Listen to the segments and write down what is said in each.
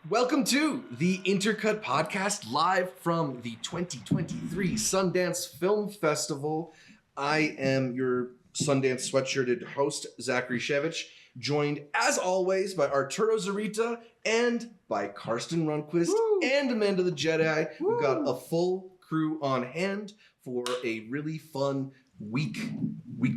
Welcome to the Intercut podcast, live from the 2023 Sundance Film Festival. I am your Sundance sweatshirted host, Zachary Shevich, joined as always by Arturo Zarita and by Karsten Runquist and Amanda the Jedi. We've got a full crew on hand for a really fun week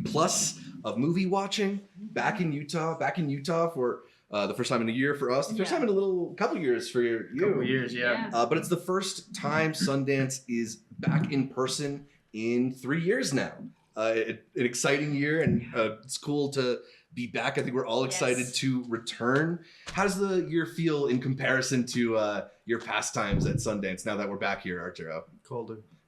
plus of movie watching back in Utah for the first time in a year for us, the first time in a couple years for you. Couple years, yeah. But it's the first time Sundance is back in person in 3 years now. An exciting year, and it's cool to be back. I think we're all excited to return. How does the year feel in comparison to your past times at Sundance now that we're back here, Arturo?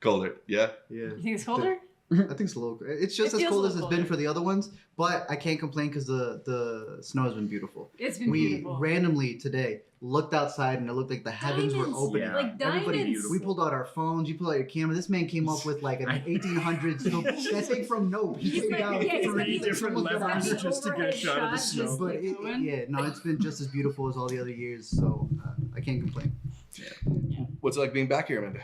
Colder, yeah? Yeah. You think it's colder? I think it's a little. It's just as cold as it's been for the other ones, but I can't complain because the snow has been beautiful. It's been beautiful. We randomly today looked outside and it looked like the heavens were opening. Yeah. Like diamonds. We pulled out our phones. You pulled out your camera. This man came up with like an 1800s. That thing from Nope. He came down three different levels just to get a shot of the snow. But it's been just as beautiful as all the other years, so I can't complain. Yeah. What's it like being back here, Amanda?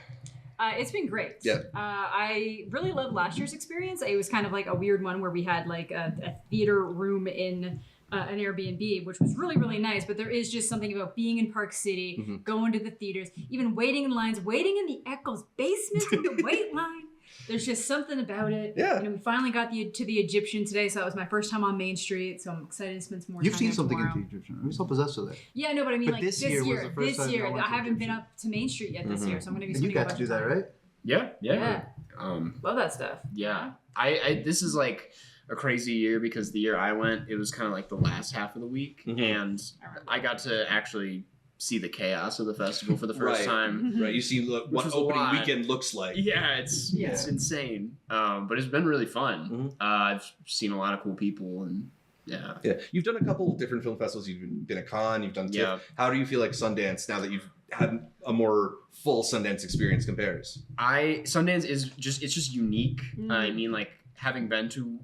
It's been great. Yeah. I really loved last year's experience. It was kind of like a weird one where we had like a theater room in an Airbnb, which was really, really nice. But there is just something about being in Park City, going to the theaters, even waiting in lines, waiting in the Eccles basement in the wait line. There's just something about it. Yeah. We finally got to the Egyptian today, so that was my first time on Main Street. So I'm excited to spend some more time. You've seen there something tomorrow. in the Egyptian. I'm so possessed with it. Yeah, no, but I mean, like this year was the first time I went to I haven't been Egyptian. up to Main Street yet this year, so I'm going to be And you spending a got to bunch do of that, time. right? Yeah. Um, Love that stuff. yeah. I this is like a crazy year because the year I went, it was kind of like the last half of the week, and I got to actually see the chaos of the festival for the first time. Right, you see what was a opening lot. weekend looks like. Yeah, it's insane. But it's been really fun. I've seen a lot of cool people, and yeah. You've done a couple of different film festivals. You've been at Cannes, you've done TIFF. Yeah. How do you feel like Sundance, now that you've had a more full Sundance experience, compares? Sundance is just unique. I mean, like, having been to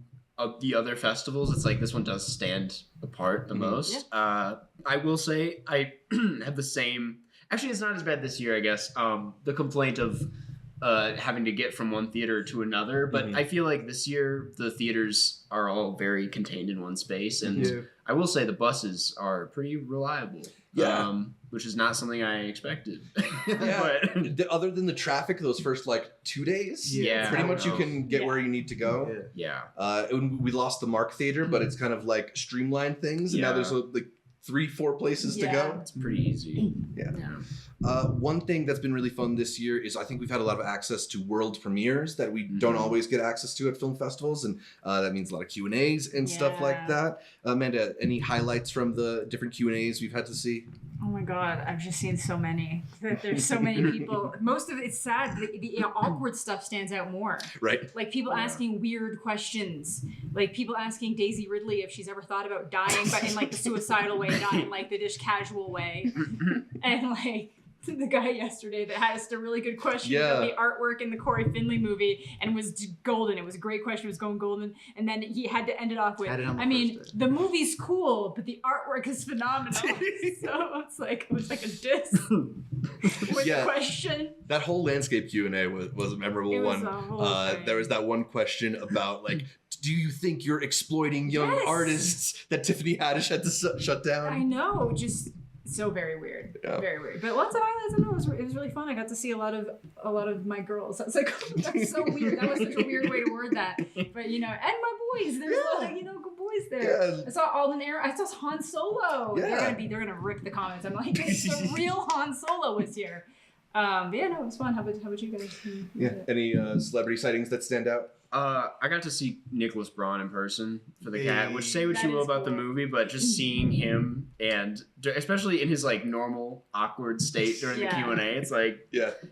the other festivals, it's like this one does stand apart the most. I will say I have the same. Actually, it's not as bad this year, I guess. The complaint of having to get from one theater to another, but I feel like this year the theaters are all very contained in one space, and I will say the buses are pretty reliable. Which is not something I expected. But other than the traffic, those first 2 days, pretty much you can get where you need to go. We lost the Mark Theater, but it's kind of like streamlined things, and now there's 3-4 places to go. It's pretty easy. One thing that's been really fun this year is I think we've had a lot of access to world premieres that we don't always get access to at film festivals, and that means a lot of Q&As and stuff like that. Amanda, any highlights from the different Q&As we've had to see? Oh my God, I've just seen so many. There's so many people. Most of it's sad. The awkward stuff stands out more. Right. Like people asking weird questions. Like people asking Daisy Ridley if she's ever thought about dying, but in the suicidal way, not in the just casual way. And the guy yesterday that asked a really good question about the artwork in the Corey Finley movie and was golden. It was a great question. It was going golden. And then he had to end it off with, the movie's cool, but the artwork is phenomenal. So it's like a diss with a question. That whole landscape Q&A was a memorable one. There was that one question about do you think you're exploiting young artists that Tiffany Haddish had to shut down? I know, just so very weird, very weird. But lots of highlights. I don't know, it was really fun. I got to see a lot of my girls. That's so weird. That was such a weird way to word that. But and my boys. There's a lot of good boys there. Yeah. I saw Alden Air. I saw Han Solo. Yeah. They're gonna rip the comments. I'm like, the real Han Solo was here. But it was fun. How about you guys? Any celebrity sightings that stand out? I got to see Nicholas Braun in person for The Cat, which say what you will about the movie, but just seeing him, and especially in his normal awkward state during the Q&A, it's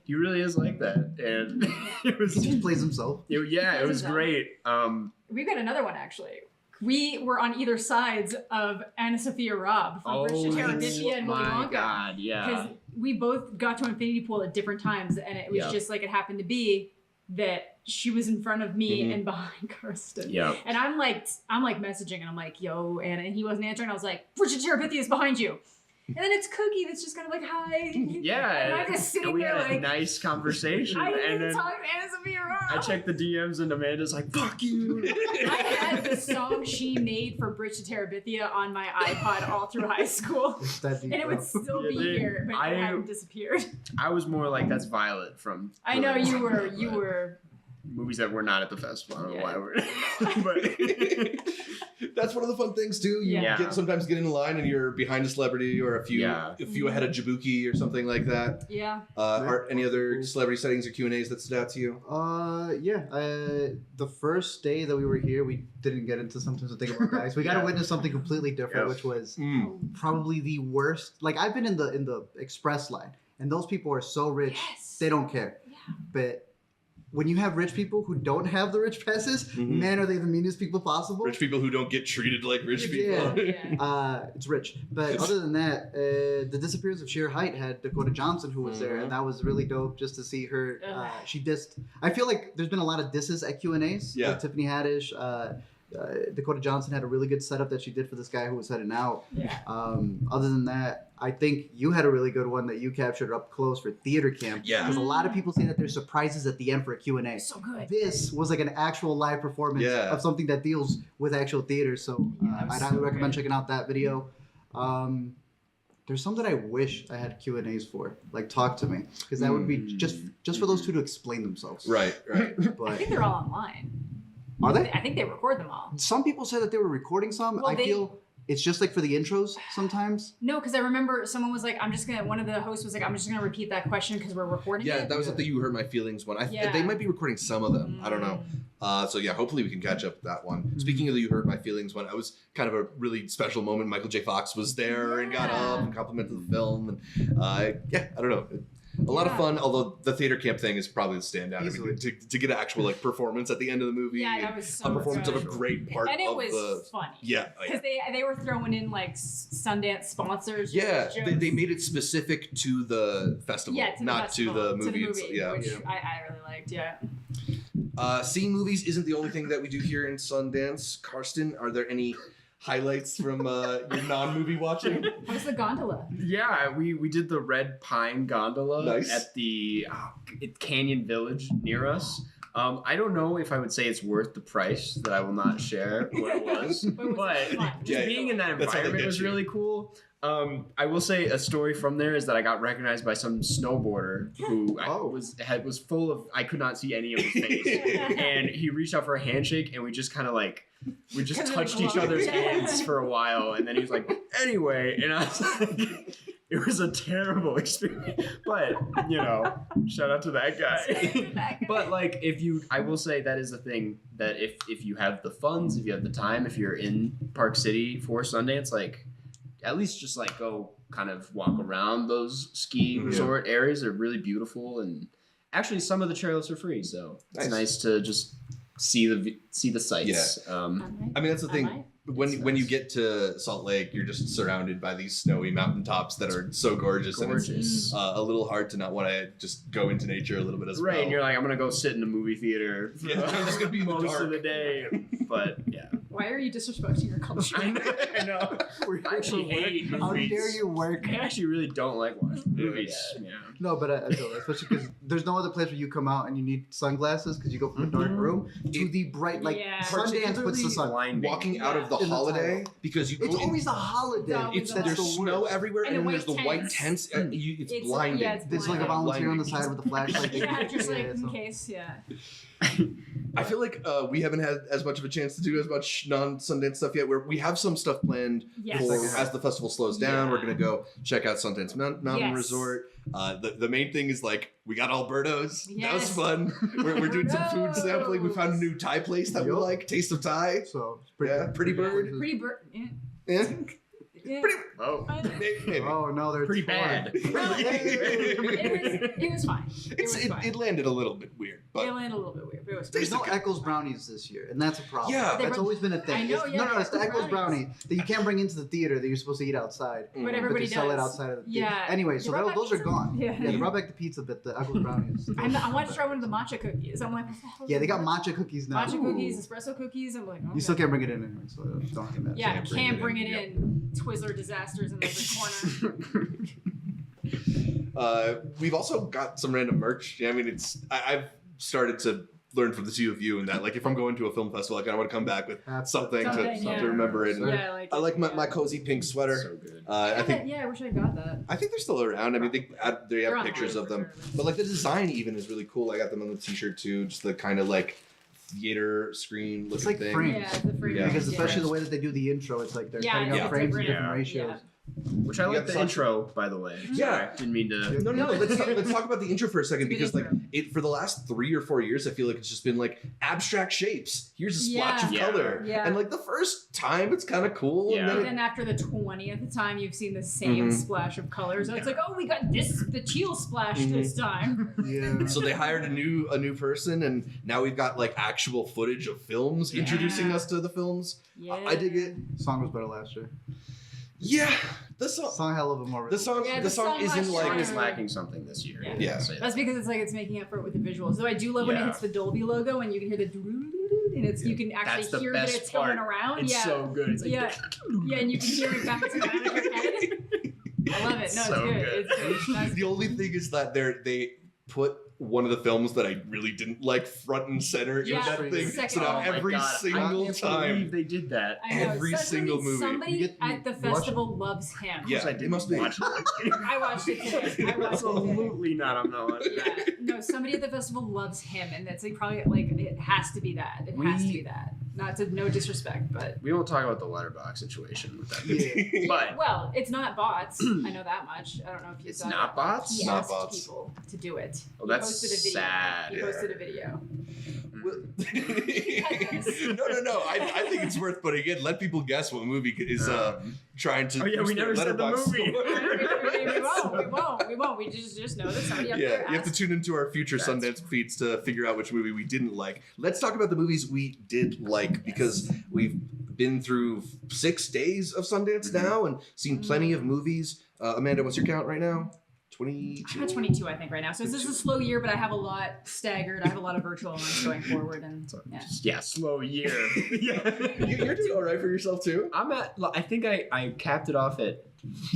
he really is like that, and it was he just plays himself. It was great. We've got another one actually. We were on either sides of Anna Sophia Robb from Bridget Terabithia and Willy Wonka. God, yeah. Because we both got to Infinity Pool at different times, and it was just it happened to be that she was in front of me and behind Karsten. Yeah. And I'm messaging and I'm like, yo, Anna, and he wasn't answering. I was like, Bridget Terabithia is behind you. And then it's Cookie that's just kind of like, hi. Yeah. And I'm just sitting we there had a like, nice conversation. I and didn't then talk to Anna Sophia Robb. I checked the DMs and Amanda's like, fuck you. I had the song she made for Bridge to Terabithia on my iPod all through high school. It's that deep, And it bro. would still be dude, here, but it hadn't disappeared. I was more like, that's Violet from. I know you Brilliant. were. Movies that were not at the festival. I don't know why we're. but That's one of the fun things too. You Yeah. sometimes get in line and you're behind a celebrity or a few ahead of Jabuki or something like that. Yeah. Are any other celebrity settings or Q&As that stood out to you? The first day that we were here, we didn't get into Sometimes I Think About Guys. We got to witness something completely different, which was probably the worst. Like, I've been in the express line, and those people are so rich, they don't care. Yeah. But when you have rich people who don't have the rich passes, man, are they the meanest people possible? Rich people who don't get treated like rich people. Yeah. It's rich. But other than that, the disappearance of Sheer Height had Dakota Johnson who was there, and that was really dope just to see her. She dissed. I feel like there's been a lot of disses at Q&As. Yeah. Like Tiffany Haddish. Dakota Johnson had a really good setup that she did for this guy who was heading out. Yeah. Other than that, I think you had a really good one that you captured up close for theater camp. Yeah. Because a lot of people say that there's surprises at the end for a Q&A. So good. This was like an actual live performance of something that deals with actual theater. So I'd highly recommend checking out that video. There's some that I wish I had Q&As for. Like, talk to me. Because that would be just for those two to explain themselves. Right. I think they're all online. Are they? I think they record them all. Some people said that they were recording some. Well, I feel it's just like for the intros sometimes. No, because I remember someone was like, one of the hosts was like, I'm just going to repeat that question because we're recording it. Yeah, that was the You Hurt My Feelings one. They might be recording some of them. I don't know. So yeah, hopefully we can catch up with that one. Speaking of the You Hurt My Feelings one, it was kind of a really special moment. Michael J. Fox was there and got up and complimented the film. And I don't know. A lot of fun, although the theater camp thing is probably the standout. I mean, to get an actual like performance at the end of the movie. Yeah, that was so a performance good. of a great part and it of was funny. Yeah. Because they were throwing in like Sundance sponsors. Yeah, they made it specific to the festival, not to the movie. Which I really liked, seeing movies isn't the only thing that we do here in Sundance. Karsten, are there any highlights from your non-movie watching? How was the gondola? Yeah, we did the Red Pine Gondola Nice. at the Canyon Village near us. I don't know if I would say it's worth the price that I will not share what it was, but just being in that environment was really cool. I will say a story from there is that I got recognized by some snowboarder who was full of, I could not see any of his face, and he reached out for a handshake, and we just kind of like. We just touched each other's hands for a while, and then he was like, anyway, and I was like, it was a terrible experience, but, shout out to that guy. But, like, I will say that is the thing, that if you have the funds, if you have the time, if you're in Park City for Sundance, like, at least just, like, go kind of walk around those ski resort areas. They're really beautiful, and actually some of the trails are free, so it's nice to just see the sights. Yeah. I mean, that's the thing. When you get to Salt Lake, you're just surrounded by these snowy mountaintops that are so gorgeous. And it's a little hard to not want to just go into nature a little bit as well. Right, and you're like, I'm gonna go sit in a movie theater for I'm just gonna be most of the day. But yeah. Why are you disrespecting your culture? I know. I actually hate movies. How dare you work? I actually really don't like watching movies. Yeah. No, but I feel that, especially because there's no other place where you come out and you need sunglasses because you go from a dark room to the bright, like Sundance puts the sun. Walking out of the holiday because it's always a holiday. There's snow everywhere and then there's the white tents. Mm. It's blinding. Yeah, There's like a volunteer on the side with a flashlight. Just like in case, I feel like we haven't had as much of a chance to do as much non-Sundance stuff yet. Where we have some stuff planned for as the festival slows down. We're gonna go check out Sundance Mountain Resort. The main thing is like we got Alberto's. That was fun. We're doing some food sampling. We found a new Thai place that we like. Taste of Thai. So Pretty Bird. Pretty bird. Yeah. Oh. Maybe. Oh no, they're pretty bad. It was fine. It landed a little bit weird, but it landed a little bit weird. But it was there's no Eccles brownies this year, and that's a problem. Yeah, that's always been a thing. I know, It's the Eccles brownie that you can't bring into the theater that you're supposed to eat outside. But everybody sell it does. outside of the theater. Yeah. Anyway, so those are gone. Yeah. They brought back the pizza, but the Eccles brownies. I want to try one of the matcha cookies. I'm like, what the hell? Yeah, they got matcha cookies now. Matcha cookies, espresso cookies. I'm like, okay. You still can't bring it in anyway, so don't get mad. Yeah, can't bring it in. Twist Twizzler disasters in every corner. We've also got some random merch. Yeah, I mean, I've started to learn from the two of you in that, like, if I'm going to a film festival, I kind of want to come back with something to remember it. Yeah, I like my cozy pink sweater. So good. I think I wish I got that. I think they're still around. I mean, they They're have pictures online of them, for sure. but like the design even is really cool. I got them on the t-shirt too, just the kind of like theater screen looking It's like thing. frames. Yeah, the frame. Yeah. Because yeah. especially the way that they do the intro, it's like they're cutting yeah, out frames in different. different Yeah. ratios. Which I You like got the such- intro, by the way. Yeah. Sorry, didn't mean to. No. Let's talk about the intro for a second, Good because like intro. it for the last 3 or 4 years, I feel like it's just been like abstract shapes. Here's a splotch of Yeah. color, Yeah. and like the first time it's kind of cool. Yeah. And But then then after the 20th time, you've seen the same Mhm. splash of color. So it's like, oh, we got the teal splash Mhm. this time. Yeah. so they hired a new person, and now we've got like actual footage of films introducing Yeah. us to the films. Yeah. I dig it. Song was better last year. Yeah, the song. Song had a little bit more. The song. Yeah, the the song song isn't last like. Song year- is lacking something this year. Yeah. Yeah. I'll say that. That's because it's like it's making up for it with the visuals. Though I do love when it Yeah. hits the Dolby logo and you can hear the doo-doo-doo-doo, and it's you can That's actually the hear that best it's part. going around. It's yeah. so good. It's like Yeah. Yeah, and you can hear it bounce around in your head. I love it. No, So it's good. good. It's good. That's The only thing is that they put one of the films that I really didn't like front and center in Yeah, that thing. second. So now Oh my every God, I single can't time. believe they did that. I know. every so single movie. Somebody You get- at the you watch festival loves him. Yeah, Of course I it didn't must be. watch it. I watched it today. I watched it today. Absolutely not. I'm not watching Yeah, it. no, somebody at the festival loves him, and that's like probably like it has to be that. It has to We- be that. Not to no disrespect, but We won't talk about the letterbox situation with that. Yeah. But well, it's not bots. I know that much. I don't know if you it's saw not it. bots. He Not asked bots. people to do it. Oh, He that's posted a video. sad. He posted a video. No. I think it's worth putting in. Let people guess what movie is trying to. Oh yeah, we boost their never said the letterbox movie. score. We won't. We just know that somebody up Yeah, there you have to asked. tune into our future That's Sundance feeds to figure out which movie we didn't like. Let's talk about the movies we did like, because we've been through 6 days of Sundance Mhm. now and seen plenty of movies. Amanda, what's your count right now? 22? I'm at 22, I think, right now. So this is a slow year, but I have a lot staggered. I have a lot of virtual ones going forward, and yeah. Yeah, slow year. Yeah. You're doing all right for yourself too. I'm at. I think I capped it off at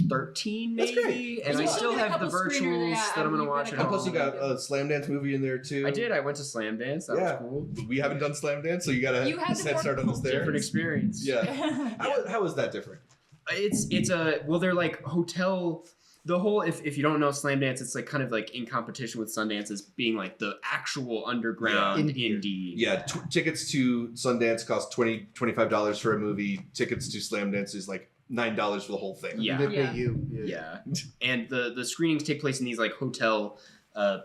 13, That's maybe, great. and You I still still got a have the couple screeners, virtuals yeah, that I'm gonna you've got watch a at And couple. plus, home. you got a Slam Dance movie in there too. I did. I went to Slam Dance. That Yeah. was cool. We haven't done Slam Dance, so you got to You had the head more start on this culture. there. Different experience. Yeah. How is that different? It's a well, they're like hotel. The whole if you don't know Slam Dance, it's like kind of like in competition with Sundance as being like the actual underground Yeah. indie. Yeah, tickets to Sundance cost $25 for a movie. Tickets to Slam Dance is like $9 for the whole thing. Yeah. They pay Yeah. you. Yeah, and the screenings take place in these like hotel,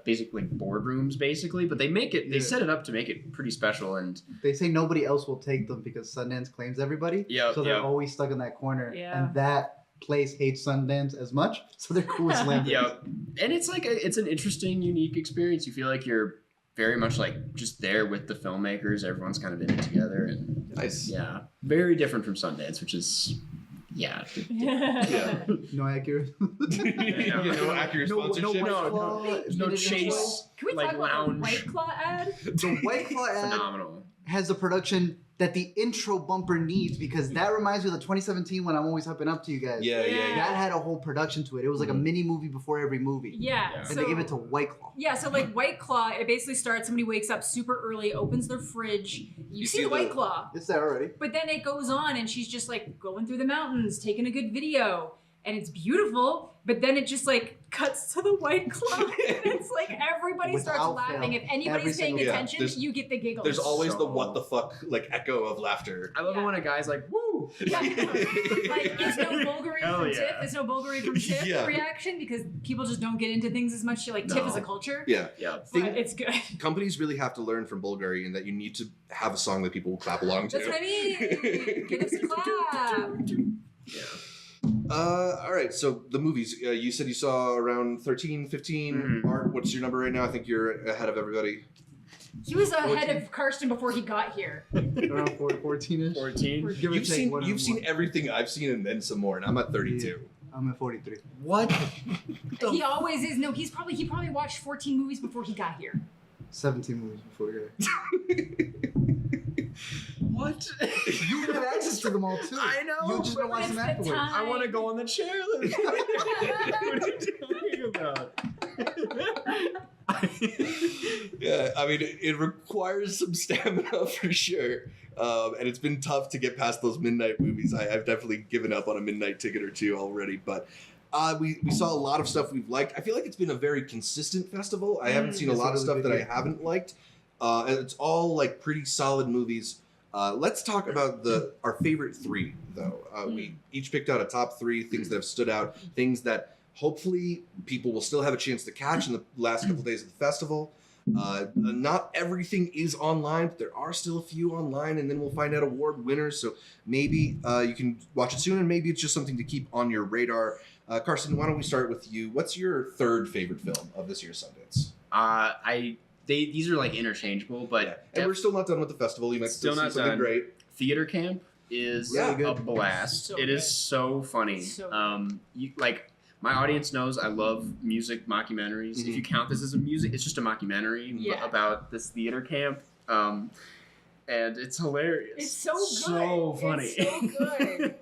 basically boardrooms, basically. But they make it, they Yeah. set it up to make it pretty special. And They say nobody else will take them because Sundance claims everybody. Yeah, So they're yeah. always stuck in that corner. Yeah. And that place hates Sundance as much. So they're cool with Slam Dance. yeah, and it's like it's an interesting, unique experience. You feel like you're very much like just there with the filmmakers. Everyone's kind of in it together, and Nice. yeah, very different from Sundance, which is yeah. Yeah. No accurate. No accurate sponsorship. No chase. Can we Like talk about lounge. the White Claw ad? The White Claw ad Phenomenal. has a production that the intro bumper needs, because that reminds me of the 2017 when I'm always hyping up to you guys. Yeah. That had a whole production to it. It was like a mini movie before every movie. Yeah. Yeah. And So, they gave it to White Claw. yeah, so like White Claw, it basically starts, somebody wakes up super early, opens their fridge, you see the White Claw, It's there already. but then it goes on and she's just like going through the mountains, taking a good video, and it's beautiful, but then it just like cuts to the White Claw, and it's like everybody starts Without laughing. fail. If anybody's Every paying single- Yeah, attention, there's- you get the giggles. There's always the So- what the fuck like echo of laughter. I love it Yeah. when a guy's like, "Woo!" Yeah, like there's no Bulgari Hell from yeah. Tiff. There's no Bulgari from Tiff Yeah. reaction because people just don't get into things as much. Like Tiff No. is a culture, Yeah. Yeah. but it's good. Companies really have to learn from Bulgari in that you need to have a song that people will clap along to. That's what I mean. Give us a clap. Yeah. All right, so the movies. You said you saw around 13, 15. Mhm. Art, what's your number right now? I think you're ahead of everybody. He was ahead of Karsten before he got here. Around 14-ish. 14. Give or You've take seen one you've and seen one. everything I've seen and then some more, and I'm at 32. I'm at 43. What? He always is. No, he probably watched 14 movies before he got here. 17 movies before here. What? You have access to them all too. I know. You just don't watch It's them the afterwards. time. I want to go on the chairlift. What are you talking about? Yeah, I mean, it requires some stamina for sure. And it's been tough to get past those midnight movies. I've definitely given up on a midnight ticket or two already, but we saw a lot of stuff we've liked. I feel like it's been a very consistent festival. I haven't seen a lot of stuff that I haven't liked. And it's all like pretty solid movies. Let's talk about our favorite three, though. We each picked out a top three things that have stood out, things that hopefully people will still have a chance to catch in the last couple days of the festival. Not everything is online, but there are still a few online, and then we'll find out award winners. So maybe you can watch it soon, and maybe it's just something to keep on your radar. Karsten, why don't we start with you? What's your third favorite film of this year's Sundance? These are like interchangeable, but And we're still not done with the festival. You might still see not something done. great. Theater Camp is Yeah. a blast. So It is good. so funny. So good. My audience knows I love music mockumentaries. Mhm. If you count this as a music, it's just a mockumentary Yeah. about this theater camp. And it's hilarious. It's so good. So funny. It's so good.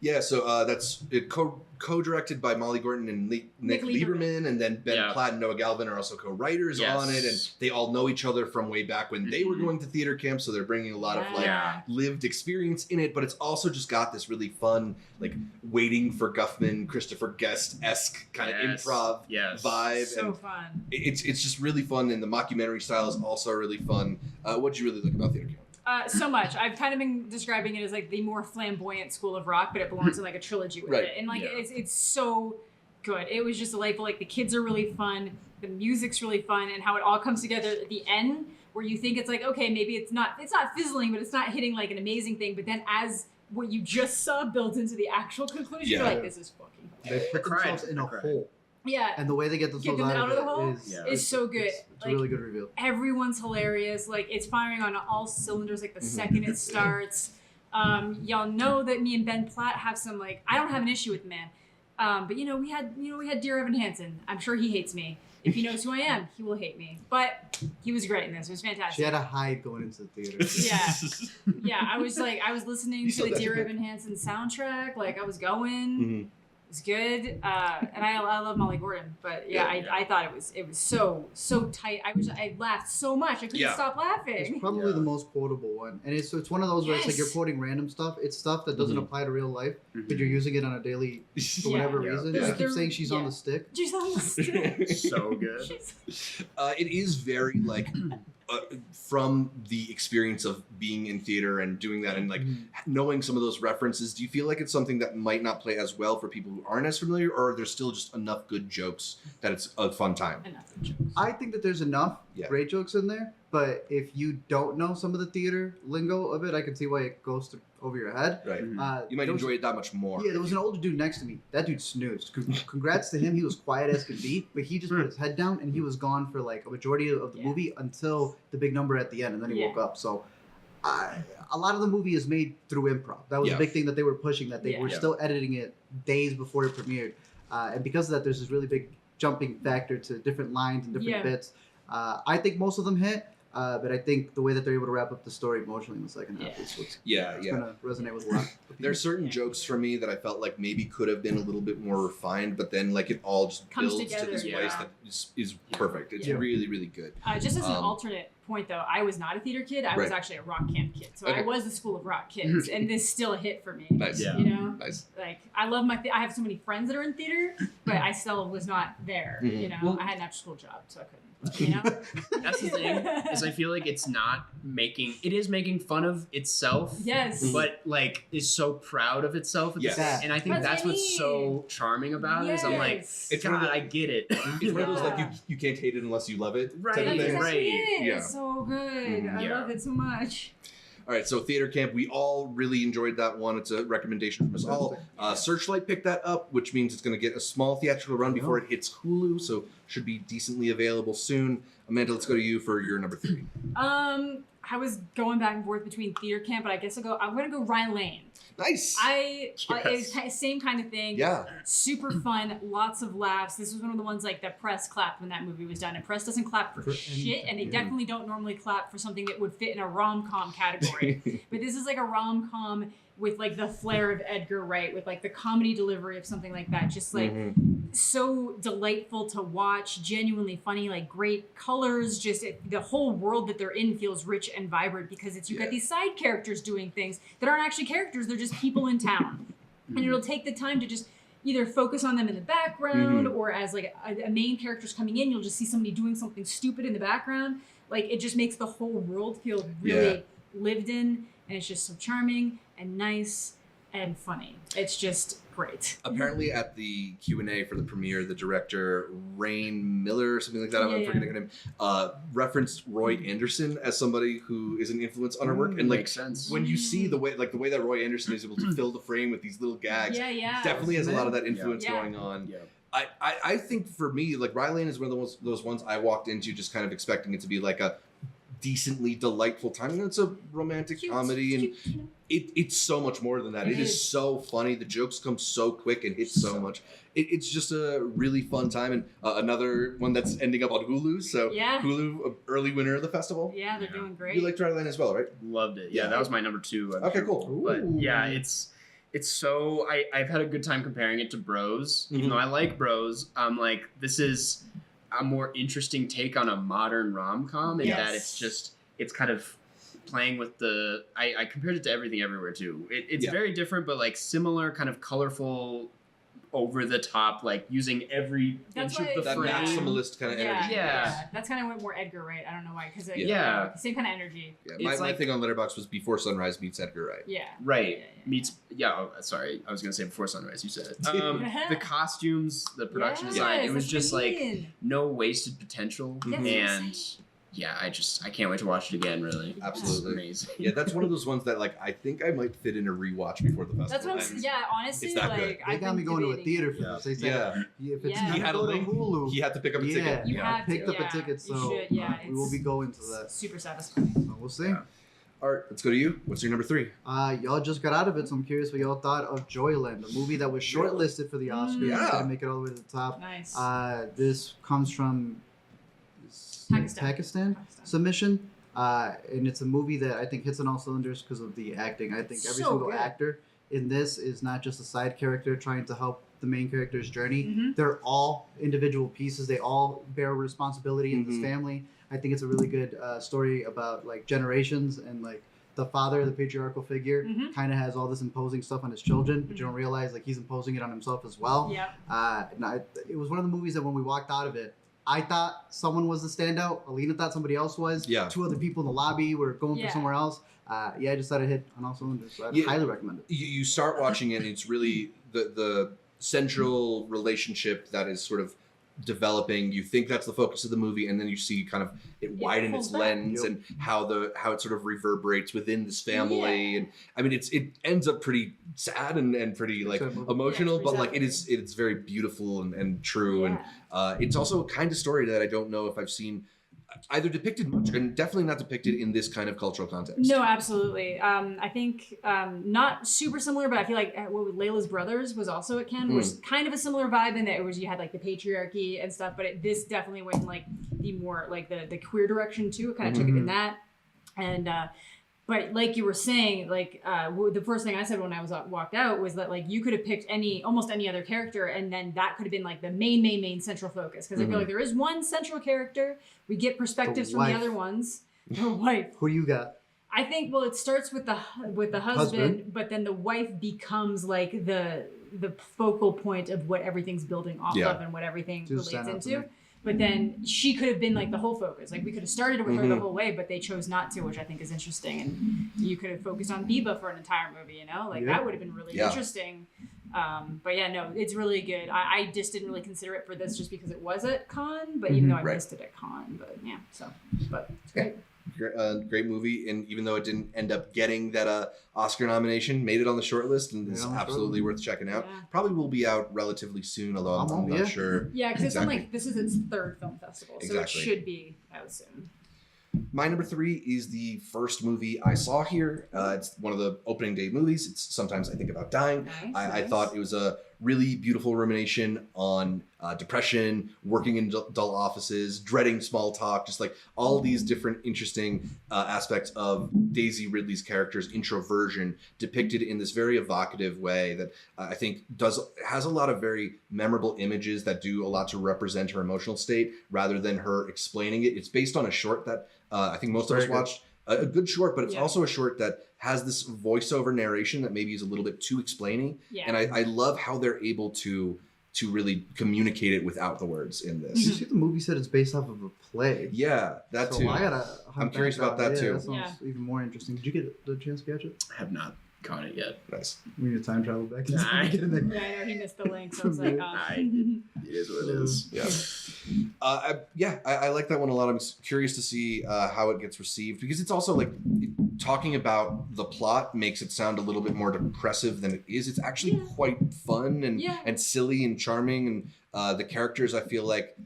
Yeah, so that's it co-directed by Molly Gordon and Nick Lieberman, and then Ben Yeah. Platt and Noah Galvin are also co-writers Yes. on it, and they all know each other from way back when they were Mhm. going to theater camp, so they're bringing a lot of like Yeah. lived experience in it, but it's also just got this really fun, like waiting for Guffman, Christopher Guest-esque kind of Yes. improv Yes. vibe, So and fun. it's just really fun, and the mockumentary style is also really fun. What'd you really like about theater camp? So much. I've kind of been describing it as like the more flamboyant school of rock, but it belongs in like a trilogy with Right. it. And like Yeah. it's so good. It was just delightful. Like the kids are really fun, the music's really fun, and how it all comes together at the end where you think it's like, okay, maybe it's not fizzling, but it's not hitting like an amazing thing. But then as what you just saw builds into the actual conclusion, you're Yeah. like, this is fucking They put cried. themselves in a I cried. hole, yeah. and the way they get Get themselves them out of the it hole is Yeah. is so good. It's a Like, really good reveal. everyone's hilarious. Like it's firing on all cylinders. Like the second it starts, y'all know that me and Ben Platt have some like I don't have an issue with the man, but we had Dear Evan Hansen. I'm sure he hates me. If he knows who I am, he will hate me. But he was great in this. It was fantastic. She had to hide going into the theater. Yeah, I was listening You to said the that Dear today. Evan Hansen soundtrack. Like I was going. Mhm. It was good, and I love Molly Gordon, but yeah, Yeah. I thought it was so tight. I laughed so much I couldn't Yeah. stop laughing. It's probably Yeah. the most quotable one, and it's one of those where it's like you're Yes. quoting random stuff. It's stuff that doesn't Mhm. apply to real life, but Mhm. you're using it on a daily for Yeah. whatever Yeah. reason. Yeah. I keep saying she's on Yeah. the stick. She's on the stick. So good. She's- It is very like from the experience of being in theater and doing that and like knowing some of those references. Do you feel like it's something that might not play as well for people who aren't as familiar, or are there still just enough good jokes that it's a fun time? Enough of jokes. I think that there's enough Yeah. great jokes in there, but if you don't know some of the theater lingo of it, I can see why it goes over your head. Right. Mhm. You might there was- enjoy it that much more. Yeah, there was an older dude next to me. That dude snoozed. Congrats to him. He was quiet as could be, but he just put his head down and he was gone for like a majority of the Yeah. movie until the big number at the end, and then he Yeah. woke up. So, a lot of the movie is made through improv. That was Yeah. a big thing that they were pushing. That they Yeah. were Yeah. still editing it days before it premiered, and because of that, there's this really big jumping factor to different lines and different Yeah. bits. I think most of them hit. But I think the way that they're able to wrap up the story emotionally in the second half Yeah. is what's Yeah, it's yeah. gonna resonate with a lot of people. There's certain jokes for me that I felt like maybe could have been a little bit more refined, but then like it all just Comes builds to this together, place yeah. that is perfect. It's Yeah. really, really good. Just as an Um, alternate point, though, I was not a theater kid. I was Right. actually a rock camp kid. So Okay. I was the school of rock kids, and this still a hit for me. Nice. Yeah. You know, Nice. like I love I have so many friends that are in theater, but I still was not there. Mhm. You know, Well- I had an after school job, so I couldn't. You know, That's the thing, is I feel like it is making fun of itself. yes. But like is so proud of itself at Yes. the same, and I think That's that's what I what's so charming about it. Is I'm like, Yes. It's one of God, the- I get it. It's one of those like Yeah. you can't hate it unless you love it. Right, type of That's thing. exactly right. it. Yeah. It's so good. I Yeah. love it so much. All right, so Theater Camp, we all really enjoyed that one. It's a recommendation from us all. Searchlight picked that up, which means it's going to get a small theatrical run before it hits Hulu, so should be decently available soon. Amanda, let's go to you for your number 3. I was going back and forth between theater camp, but I guess I'm gonna go Rye Lane. Nice. It was same kind of thing. Yeah. Super fun, lots of laughs. This was one of the ones like that press clapped when that movie was done. And press doesn't clap for shit, and they definitely don't normally clap for something that would fit in a rom-com category. But this is like a rom-com with like the flair of Edgar Wright, with like the comedy delivery of something like that. Just like so delightful to watch, genuinely funny, like great colors. Just the whole world that they're in feels rich and vibrant because you've got these side characters doing things that aren't actually characters. They're just people in town. And it'll take the time to just either focus on them in the background or as like a main character's coming in, you'll just see somebody doing something stupid in the background. Like it just makes the whole world feel really lived in, and it's just so charming and nice and funny. It's just great. Apparently at the Q&A for the premiere, the director, Rain Miller or something like that, I'm forgetting her name, referenced Roy Anderson as somebody who is an influence on her work. And like, makes sense. When you see the way that Roy Anderson is able to fill the frame with these little gags, definitely has a lot of that influence going on. Yeah. I think for me, like Rye Lane is one of those ones I walked into just kind of expecting it to be like a decently delightful time. And it's a romantic comedy, and it's so much more than that. It is so funny. The jokes come so quick and hit so much. It's just a really fun time, and another one that's ending up on Hulu. So Hulu, early winner of the festival. Yeah, they're doing great. You liked Rye Lane as well, right? Loved it. Yeah, that was my number 2. Okay, cool. But yeah, it's so I've had a good time comparing it to Bros. Even though I like Bros, I'm like, this is a more interesting take on a modern rom-com in that it's kind of playing with I compared it to Everything Everywhere too. It's very different, but like similar, kind of colorful, over the top, like using every inch of the that frame. Maximalist kind of energy. Yeah. That's kind of went more Edgar Wright. I don't know why, because same kind of energy. Yeah, my thing on Letterboxd was Before Sunrise meets Edgar Wright. Yeah. Right. Meets sorry, I was gonna say Before Sunrise. You said it. The costumes, the production design, it was just like no wasted potential, and I can't wait to watch it again. Really, absolutely amazing. Yeah, that's one of those ones that like I think I might fit in a rewatch before the festival. That's what I'm. Yeah, honestly, it's that like they got me going to a theater for this. They said if it's he had a link. Hulu, he had to pick up a ticket. You have picked up a ticket, so we will be going to that. Super satisfying. So we'll see. All right, let's go to you. What's your number 3? Y'all just got out of it, so I'm curious what y'all thought of Joyland, a movie that was shortlisted for the Oscars. Didn't make it all the way to the top. Nice. This comes from Pakistan submission, and it's a movie that I think hits on all cylinders because of the acting. I think every single actor in this is not just a side character trying to help the main character's journey. They're all individual pieces. They all bear responsibility in this family. I think it's a really good story about like generations, and like the father, the patriarchal figure, kind of has all this imposing stuff on his children, but you don't realize like he's imposing it on himself as well. It was one of the movies that when we walked out of it, I thought someone was the standout. Alina thought somebody else was. Yeah. 2 other people in the lobby were going for somewhere else. I just thought it hit on all cylinders. So I highly recommend it. You start watching it, and it's really the central relationship that is sort of developing. You think that's the focus of the movie, and then you see kind of it widen its lens and how it sort of reverberates within this family. And I mean, it ends up pretty sad and pretty like emotional, but like it's very beautiful and true. And it's also a kind of story that I don't know if I've seen either depicted much, and definitely not depicted in this kind of cultural context. No, absolutely. I think not super similar, but I feel like Layla's Brothers was also at Cannes, was kind of a similar vibe in that it was you had like the patriarchy and stuff, but this definitely went in like the more like the queer direction too. It kind of took it in that, and but like you were saying, like the first thing I said when I was walked out was that like you could have picked almost any other character, and then that could have been like the main central focus, because I feel like there is one central character. We get perspectives from the other ones. The wife. Who you got? I think it starts with the husband, but then the wife becomes like the focal point of what everything's building off of and what everything relates into. But then she could have been like the whole focus. Like we could have started with her the whole way, but they chose not to, which I think is interesting. And you could have focused on Biba for an entire movie, you know? Like that would have been really interesting. But yeah, no, it's really good. I just didn't really consider it for this just because it was at Cannes, but even though I missed it at Cannes, but yeah, but it's great. Great movie, and even though it didn't end up getting that Oscar nomination, made it on the short list, and is absolutely worth checking out. Probably will be out relatively soon, although I'm not sure. Yeah, because it's on like this is its 3rd film festival, so it should be out soon. My number 3 is the first movie I saw here. It's one of the opening day movies. It's Sometimes I Think About Dying. I thought it was a really beautiful rumination on depression, working in dull offices, dreading small talk, just like all these different interesting aspects of Daisy Ridley's character's introversion depicted in this very evocative way that I think has a lot of very memorable images that do a lot to represent her emotional state rather than her explaining it. It's based on a short that I think most of us watched. A good short, but it's also a short that has this voiceover narration that maybe is a little bit too explaining. Yeah. And I love how they're able to really communicate it without the words in this. You see the movie said it's based off of a play. Yeah, that too. I'm curious about that too. That sounds even more interesting. Did you get the chance to catch it? I have not caught it yet. Nice. We need to time travel back. Nah. I know he missed the link, so I was like, it is what it is. Yeah. I like that one a lot. I'm curious to see how it gets received because it's also like talking about the plot makes it sound a little bit more depressive than it is. It's actually quite fun and silly and charming. And the characters, I feel like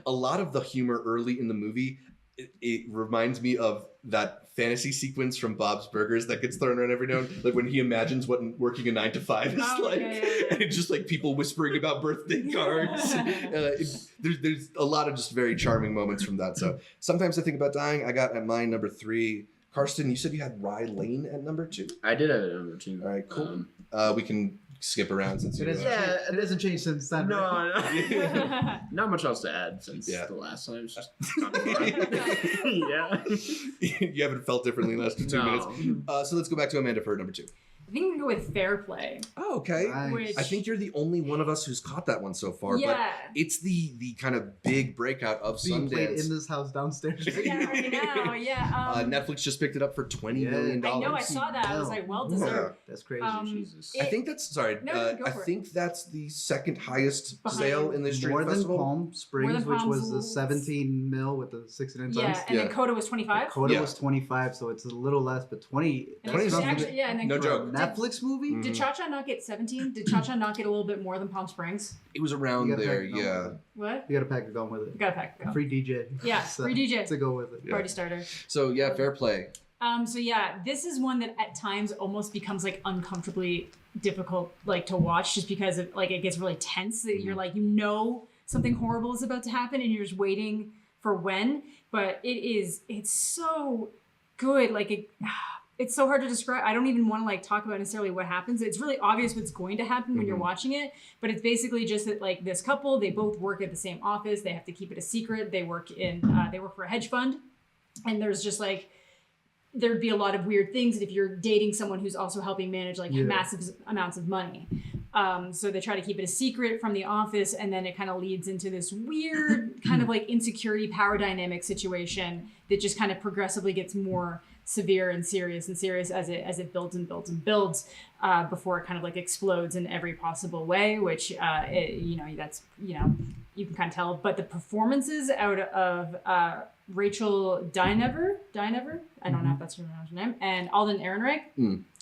a lot of the humor early in the movie, it reminds me of that fantasy sequence from Bob's Burgers that gets thrown around every now and then, like when he imagines what working a 9 to 5 is like. And it's just like people whispering about birthday cards. There's a lot of just very charming moments from that. So Sometimes I Think About Dying, I got at mine number 3. Karsten, you said you had Rye Lane at number 2? I did have it at number 2. All right, cool. We can skip around since it hasn't changed since then. No. Not much else to add since the last time. It's just You haven't felt differently in the last 2 minutes. So let's go back to Amanda for number 2. I think we can go with Fair Play. Oh, okay. Nice. I think you're the only one of us who's caught that one so far. Yeah. But it's the kind of big breakout of being Sundance. played in this house downstairs. Yeah, right now. Yeah. Netflix just picked it up for $20 million. I know. I saw that. I was like, well deserved. That's crazy. Jesus. I think that's I think that's the second highest sale in the history of the festival. Palm Springs, which was the 17 mil with the 69 cents. Yeah, and then Coda was 25. Coda was 25, so it's a little less, but 20. And actually, and then no joke. Netflix movie. Did Cha Cha not get 17? Did Cha Cha not get a little bit more than Palm Springs? It was around there, yeah. What? You got a pack of gum with it. You got a pack of gum. Free DJ. Yeah, free DJ. To go with it. Party starter. So yeah, Fair Play. So yeah, this is one that at times almost becomes like uncomfortably difficult like to watch just because of, like it gets really tense. That you're like, something horrible is about to happen and you're just waiting for when. But it's so good. Like it's so hard to describe. I don't even want to like talk about necessarily what happens. It's really obvious what's going to happen when you're watching it, but it's basically just that like this couple, they both work at the same office. They have to keep it a secret. They work for a hedge fund, and there's just like there'd be a lot of weird things if you're dating someone who's also helping manage like massive amounts of money. So they try to keep it a secret from the office, and then it kind of leads into this weird kind of like insecurity power dynamic situation that just kind of progressively gets more severe and serious as it builds and builds and builds before it kind of like explodes in every possible way, which you can kind of tell. But the performances out of Rachel Dynever, I don't know if that's her name, and Alden Ehrenreich,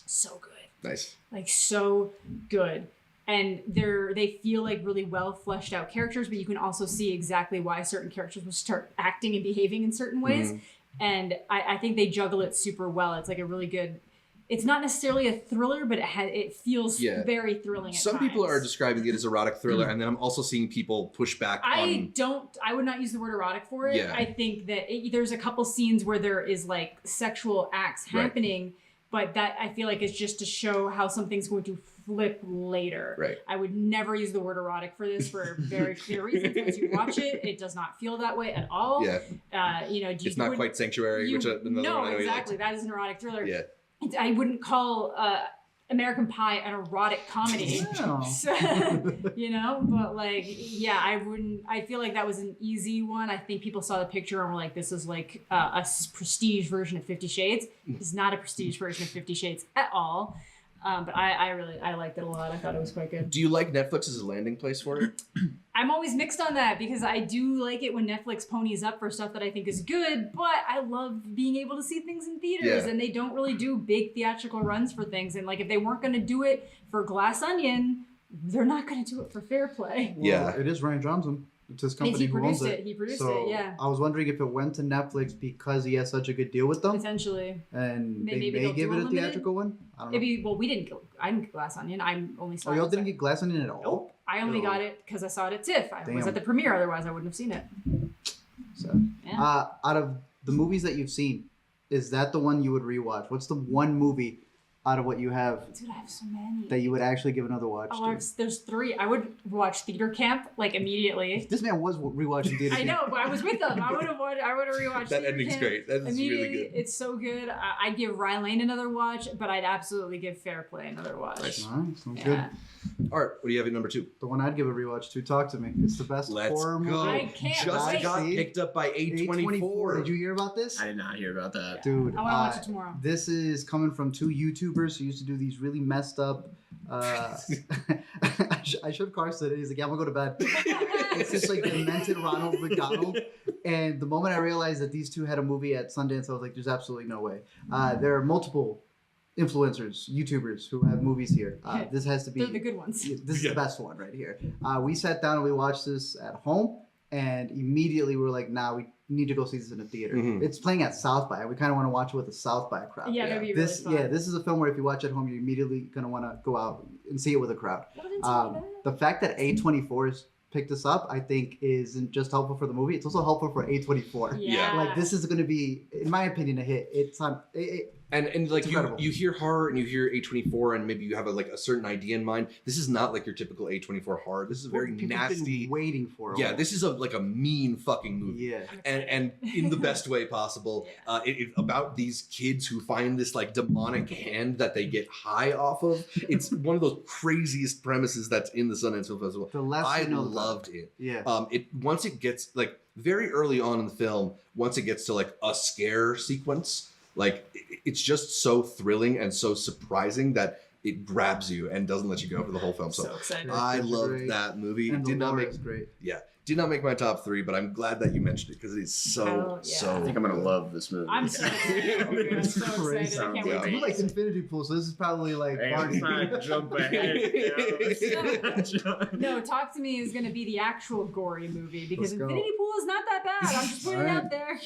so good. Nice. Like so good. And they feel like really well fleshed out characters, but you can also see exactly why certain characters will start acting and behaving in certain ways. And I think they juggle it super well. It's like a really good. It's not necessarily a thriller, but it feels very thrilling. Some people are describing it as erotic thriller, and then I'm also seeing people push back. I would not use the word erotic for it. Yeah. I think that there's a couple scenes where there is like sexual acts happening, but that I feel like is just to show how something's going to flip later. Right. I would never use the word erotic for this for very clear reasons. Once you watch it, it does not feel that way at all. Yeah. It's not quite Sanctuary, which another one I know exactly. That is an erotic thriller. Yeah. I wouldn't call American Pie an erotic comedy. No. So, but like, yeah, I wouldn't. I feel like that was an easy one. I think people saw the picture and were like, this is like a prestige version of 50 Shades. It's not a prestige version of 50 Shades at all. But I liked it a lot. I thought it was quite good. Do you like Netflix as a landing place for it? I'm always mixed on that because I do like it when Netflix ponies up for stuff that I think is good, but I love being able to see things in theaters, and they don't really do big theatrical runs for things. And like if they weren't going to do it for Glass Onion, they're not going to do it for Fair Play. Well, it is Ryan Johnson. It's his company who owns it. He produced so it, yeah. I was wondering if it went to Netflix because he has such a good deal with them. Potentially. And Maybe they may they'll give do it a unlimited? theatrical one. I don't know. Maybe, well, I didn't get Glass Onion. I only saw Oh, it. y'all didn't get Glass Onion at all? Nope. I only No. got it because I saw it at TIFF. I was Damn. at the premiere, otherwise I wouldn't have seen it. So, Yeah. out of the movies that you've seen, is that the one you would rewatch? What's the one movie out of what you have Dude, I have so many. that you would actually give another watch Oh, to? there's 3. I would watch Theater Camp like immediately. This man was rewatching Theater I Camp. know, but I was with them. I would have rewatched That Theater ending's Camp great. That is immediately. really good. It's so good. I'd give Rye Lane another watch, but I'd absolutely give Fair Play another watch. Nice. All right, sounds Yeah. good. All right, what do you have at number 2? The one I'd give a rewatch to. Talk to me. It's the best Let's horror go. movie. I can't Just wait. got See? picked up by A24. Did you hear about this? I did not hear about that. Dude, I want to watch it tomorrow. this is coming from 2 YouTubers who used to do these really messed up. I showed Karsten. He's like, "Yeah, I'm gonna go to bed." It's just like demented Ronald McDonald. And the moment I realized that these two had a movie at Sundance, I was like, "There's absolutely no way." There are multiple influencers, YouTubers who have movies here. This has to be. They're the good ones. This is the best one right here. We sat down and we watched this at home, and immediately we were like, "Nah, we need to go see this in a theater." Mhm. It's playing at South by. We kind of want to watch it with the South by crowd. Yeah, that'd be This, really fun. this is a film where if you watch at home, you're immediately gonna want to go out and see it with a crowd. What did tell me that? The fact that A24 has picked this up, I think, isn't just helpful for the movie. It's also helpful for A24. Yeah. Like this is going to be, in my opinion, a hit. It's on. And like It's you, incredible. you hear horror and you hear A24 and maybe you have a certain idea in mind. This is not like your typical A24 horror. This is a very People have been nasty. waiting for. Yeah, this is a mean fucking movie. Yeah. And in the best way possible. It about these kids who find this demonic hand that they get high off of. It's one of those craziest premises that's in the Sundance Film Festival. The less I you know, loved it. Yeah. It once it gets very early on in the film, once it gets to a scare sequence, it's just so thrilling and so surprising that it grabs you and doesn't let you go for the whole film. So excited. I It's loved great. that movie. And It the did not lore make is great. did not make my top 3, but I'm glad that you mentioned it because it is so Hell yeah. so. I think I'm gonna love this movie. I'm so excited. I'm so Crazy. excited. I can't Yeah. wait You to like Infinity Pool, so this is probably Hey, Barney. let's not jump ahead. No, Talk to Me is going to be the actual gory movie because Let's go. Infinity Pool is not that bad. I'm just putting it Alright. out there.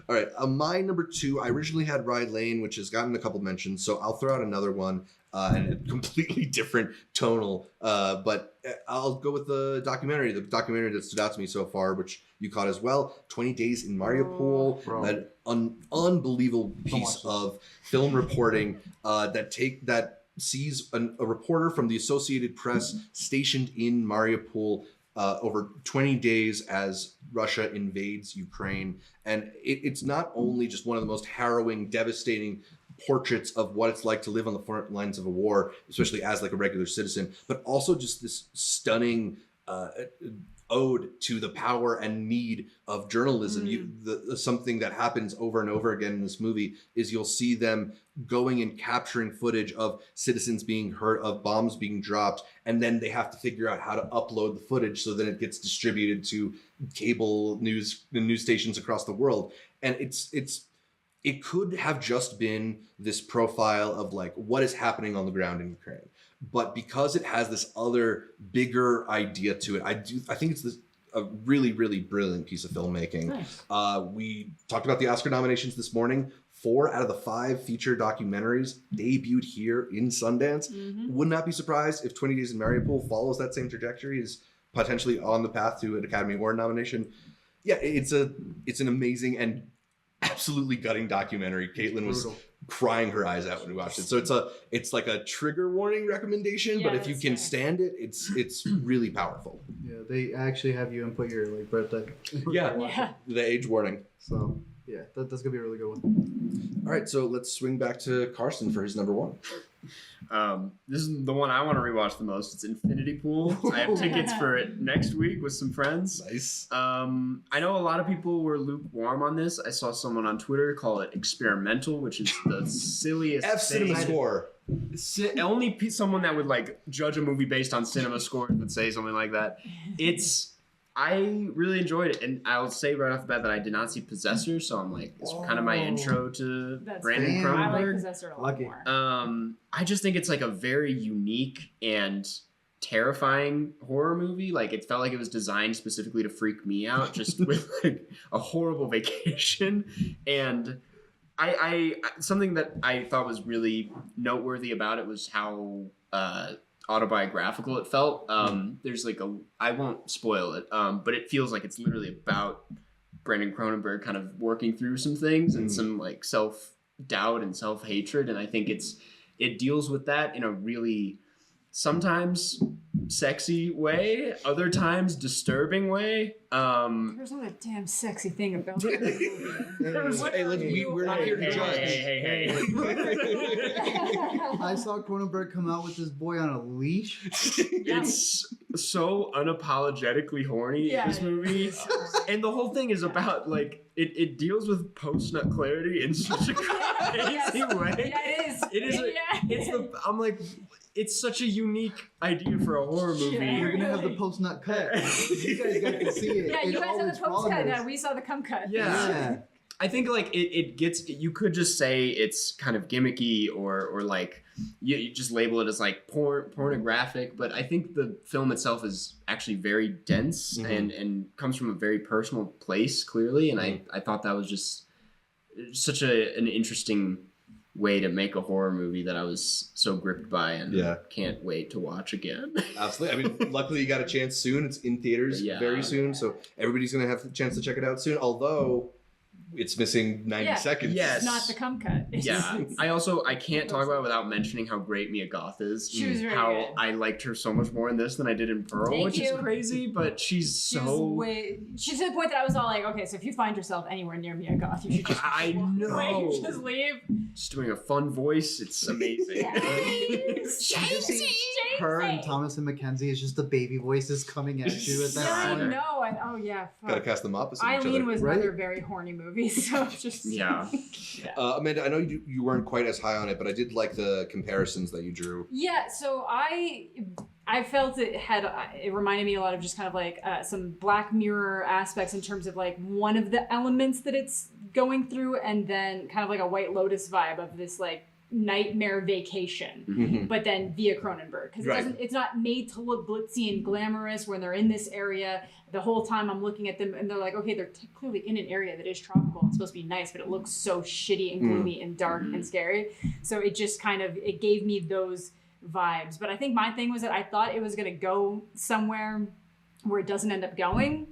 All right, my number 2. I originally had Rye Lane, which has gotten a couple mentions, so I'll throw out another one, and a completely different tonal. But I'll go with the documentary that stood out to me so far, which you caught as well. 20 Days in Mariupol, Bro. an unbelievable Don't piece watch of film reporting that sees a reporter from the Associated Press stationed in Mariupol over 20 days as Russia invades Ukraine. And it's not only just one of the most harrowing, devastating portraits of what it's like to live on the front lines of a war, especially as a regular citizen, but also just this stunning ode to the power and need of journalism. Something that happens over and over again in this movie is you'll see them going and capturing footage of citizens being hurt, of bombs being dropped, and then they have to figure out how to upload the footage so that it gets distributed to cable news stations across the world. And it could have just been this profile of what is happening on the ground in Ukraine. But because it has this other bigger idea to it, I think it's a really, really brilliant piece of filmmaking. Nice. We talked about the Oscar nominations this morning. 4 out of the 5 feature documentaries debuted here in Sundance. Mm-hmm. Would not be surprised if 20 Days in Mariupol follows that same trajectory, is potentially on the path to an Academy Award nomination. Yeah, it's an amazing and absolutely gutting documentary. Caitlin was crying her eyes out when we watched it. So it's like a trigger warning recommendation, but Yeah, if you that's can fair. stand it, it's really powerful. Yeah, they actually have you input your birthday. Yeah. The age warning. So yeah, that's gonna be a really good one. All right, so let's swing back to Karsten for his number 1. This is the one I want to rewatch the most. It's Infinity Pool. I have tickets for it next week with some friends. Nice. I know a lot of people were lukewarm on this. I saw someone on Twitter call it experimental, which is the silliest F thing. Cinema Score. Only someone that would judge a movie based on cinema scores would say something like that. I really enjoyed it, and I'll say right off the bat that I did not see Possessor, so I'm it's kind of my intro to That's Brandon fair. I like Cronenberg. Possessor a lot Lucky. more. I just think it's a very unique and terrifying horror movie. Like it felt like it was designed specifically to freak me out, just with like a horrible vacation. And I something that I thought was really noteworthy about it was how autobiographical it felt. There's like I won't spoil it, but it feels like it's literally about Brandon Cronenberg kind of working through some things and some like self-doubt and self-hatred, and I think it deals with that in a really sometimes sexy way, other times disturbing way. There's not a damn sexy thing about that movie. We're not here to judge. Hey. I saw Cronenberg come out with this boy on a leash. It's so unapologetically horny, this movie. And the whole thing is about, like, it deals with post-nut clarity in such a crazy way. Yeah, it is. I'm like, it's such a unique idea for a horror movie. We're gonna have the post-nut cut. You guys got to see it. Yeah, you in guys all have its the post cut. rawness. Yeah, we saw the cum cut. Yeah. I think like it gets, you could just say it's kind of gimmicky or like you just label it as like pornographic, but I think the film itself is actually very dense and comes from a very personal place clearly, and I thought that was just such an interesting way to make a horror movie that I was so gripped by and can't wait to watch again. Absolutely. I mean, luckily you got a chance soon. It's in theaters very soon, so everybody's going to have the chance to check it out soon, although it's missing 90 seconds. Yes. It's not the cum cut. It's I can't talk about it without mentioning how great Mia Goth is. She was very how good. I liked her so much more in this than I did in Pearl, which is crazy, but she's she's to the point that I was all like, okay, so if you find yourself anywhere near Mia Goth, you should just I know. just leave. She's doing a fun voice. It's amazing. Her and Thomas and Mackenzie is just the baby voices coming at you at that point. I know. Got to cast them opposite each Eileen other. was another very horny movie, so just Amanda, I know you weren't quite as high on it, but I did like the comparisons that you drew. Yeah, so I felt it reminded me a lot of just kind of like some Black Mirror aspects in terms of like one of the elements that it's going through, and then kind of like a White Lotus vibe of this like nightmare vacation, but then via Cronenberg, because it's not made to look glitzy and glamorous when they're in this area. The whole time I'm looking at them and they're like, okay, they're clearly in an area that is tropical. It's supposed to be nice, but it looks so shitty and gloomy and dark and scary. So it just kind of, it gave me those vibes. But I think my thing was that I thought it was going to go somewhere where it doesn't end up going.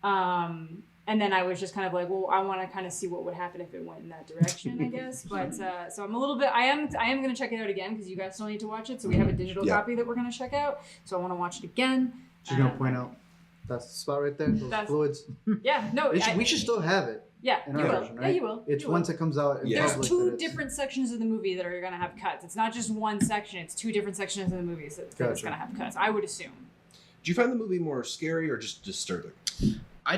And then I was just kind of like, well, I want to kind of see what would happen if it went in that direction, I guess. But so I'm a little bit, I am going to check it out again because you guys still need to watch it. So we have a digital copy that we're going to check out. So I want to watch it again. She's going to point out, that's the spot right there, those fluids. Yeah, no. We should still have it. Yeah, in you our will. version, right? Yeah, you will. It's you once will. it comes out in There's public. two different sections of the movie that are going to have cuts. It's not just one section. It's two different sections of the movie that's going to have cuts. I would assume. Do you find the movie more scary or just disturbing?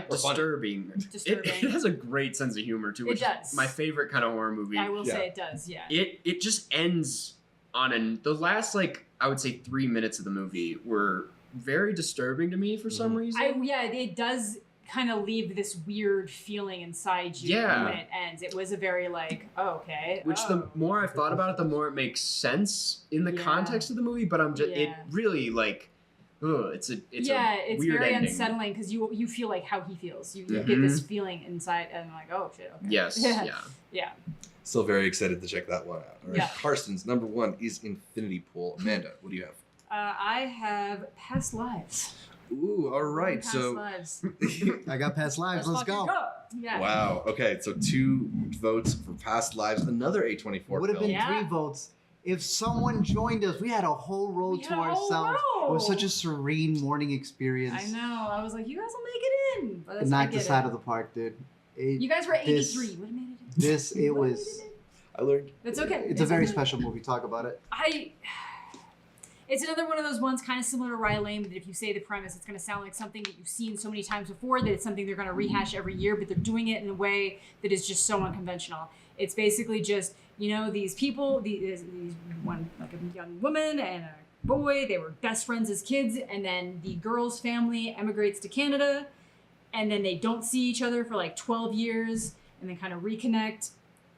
Disturbing. It has a great sense of humor too, which is my favorite kind of horror movie. I will say it does. Yeah. It just ends on the last I would say 3 minutes of the movie were very disturbing to me for some reason. It does kind of leave this weird feeling inside you when it ends. It was a very okay. Which the more I've thought about it, the more it makes sense in the context of the movie. But it really it's a weird very ending. unsettling because you feel like how he feels. You get this feeling inside, and I'm like, oh shit. Okay. Yes. Yeah. Still very excited to check that one out. All right. Yeah. Karsten's number one is Infinity Pool. Amanda, what do you have? I have Past Lives. Ooh, all right. Past So Lives. I got Past Lives. Let's go. Yeah. Wow. Okay, so 2 votes for Past Lives. Another A24 film. Would have been 3 votes if someone joined us. We had a whole row to ourselves. It was such a serene morning experience. I know. I was like, you guys will make it in. But knocked us out of the park, dude. You guys were 83. Would have made it in. It was. I learned. That's okay. It's a very special movie. Talk about it. It's another one of those ones kind of similar to Rye Lane, that if you say the premise, it's going to sound like something that you've seen so many times before that it's something they're going to rehash every year, but they're doing it in a way that is just so unconventional. It's basically just, these people, these one, like a young woman and a boy, they were best friends as kids, and then the girl's family emigrates to Canada, and then they don't see each other for 12 years, and then kind of reconnect,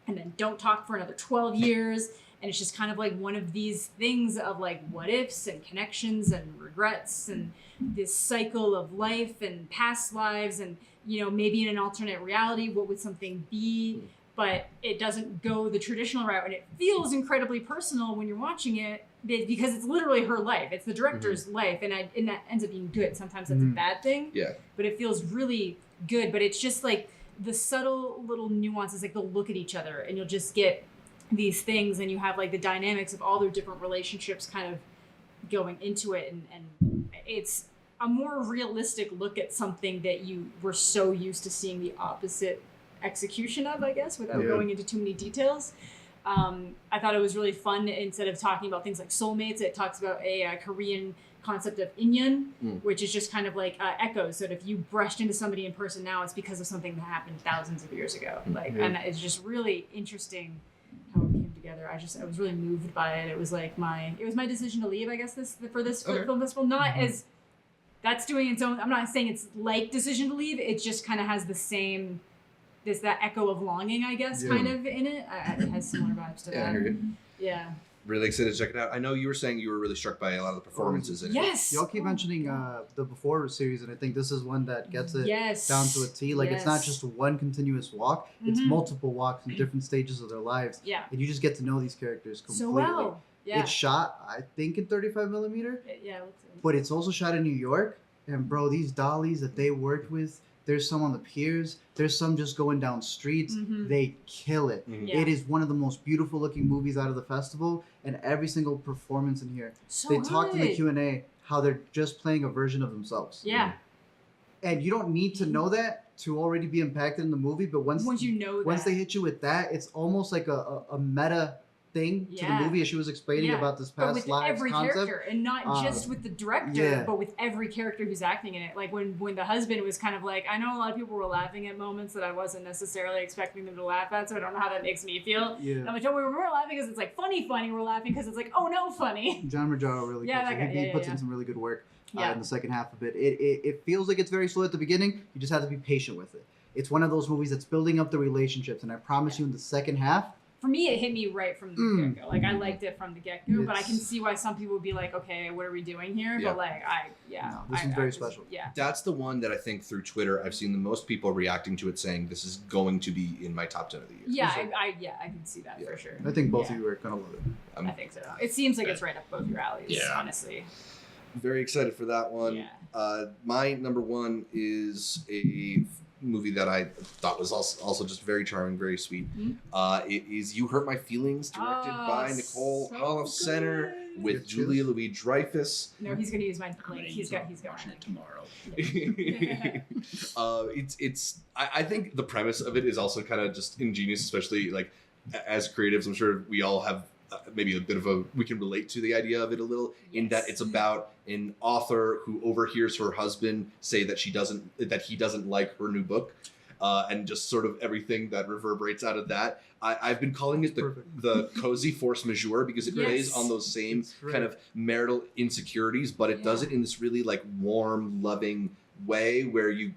and then don't talk for another 12 years, And it's just kind of like one of these things of like what ifs and connections and regrets and this cycle of life and past lives and, you know, maybe in an alternate reality, what would something be? But it doesn't go the traditional route, and it feels incredibly personal when you're watching it because it's literally her life. It's the director's life, and that ends up being good. Sometimes that's a bad thing. Yeah. But it feels really good. But it's just like the subtle little nuances, like they'll look at each other, and you'll just get these things, and you have like the dynamics of all their different relationships kind of going into it, and it's a more realistic look at something that you were so used to seeing the opposite execution of, I guess, without going into too many details. I thought it was really fun. Instead of talking about things like soulmates, it talks about a Korean concept of inyan, which is just kind of like echoes. So that if you brushed into somebody in person now, it's because of something that happened thousands of years ago. Like, and it's just really interesting how it came together. I was really moved by it. It was like my decision to leave, I guess, for this film festival. Not as that's doing its own. I'm not saying it's like Decision to Leave. It just kind of has the same. There's that echo of longing, I guess, kind of in it. It has similar vibes to that. I hear you. Yeah. Really excited to check it out. I know you were saying you were really struck by a lot of the performances in it. Yes. Y'all keep mentioning the Before series, and I think this is one that gets it down to a T. Like, it's not just one continuous walk. It's multiple walks in different stages of their lives. Yeah. And you just get to know these characters completely. So well. Yeah. It's shot, I think, in 35 millimeter. Yeah. It looks But it's also shot in New York. And, bro, these dollies that they worked with, there's some on the piers. There's some just going down streets. They kill it. Yeah. It is one of the most beautiful looking movies out of the festival. And every single performance in here, they talked in the Q&A how they're just playing a version of themselves. Yeah. And you don't need to know that to already be impacted in the movie. But once you know once that. they hit you with that, it's almost like a meta thing to the movie as she was explaining about this but past with lives every concept. character, and not just with the director, but with every character who's acting in it. Like when the husband was kind of like, I know a lot of people were laughing at moments that I wasn't necessarily expecting them to laugh at, so I don't know how that makes me feel. Yeah. And I'm like, don't we we're laughing because it's like funny, we're laughing because it's like, oh no, funny. John Marjaro really he puts in some really good work in the second half of it. It feels like it's very slow at the beginning. You just have to be patient with it. It's one of those movies that's building up the relationships, and I promise you in the second half, for me, it hit me right from the get-go. Like, I liked it from the get-go, but I can see why some people would be like, okay, what are we doing here? Yeah. But, like, this is very special. Yeah. That's the one that I think through Twitter I've seen the most people reacting to it saying this is going to be in my top 10 of the year. Yeah, I can see that for sure. I think both of you are going to love it. I think so. It seems like it's right up both your alleys, honestly. Very excited for that one. Yeah. My number one is a movie that I thought was also just very charming, very sweet. It is You Hurt My Feelings, directed by Nicole Holofcener with Julia Louis-Dreyfus. No, he's gonna use my link. He's going it tomorrow. I think the premise of it is also kind of just ingenious, especially like as creatives. I'm sure we all have maybe a bit of we can relate to the idea of it a little, in that it's about an author who overhears her husband say that he doesn't like her new book, and just sort of everything that reverberates out of that. I've been calling it the cozy force majeure because it plays on those same kind of marital insecurities, but it does it in this really like warm, loving way where you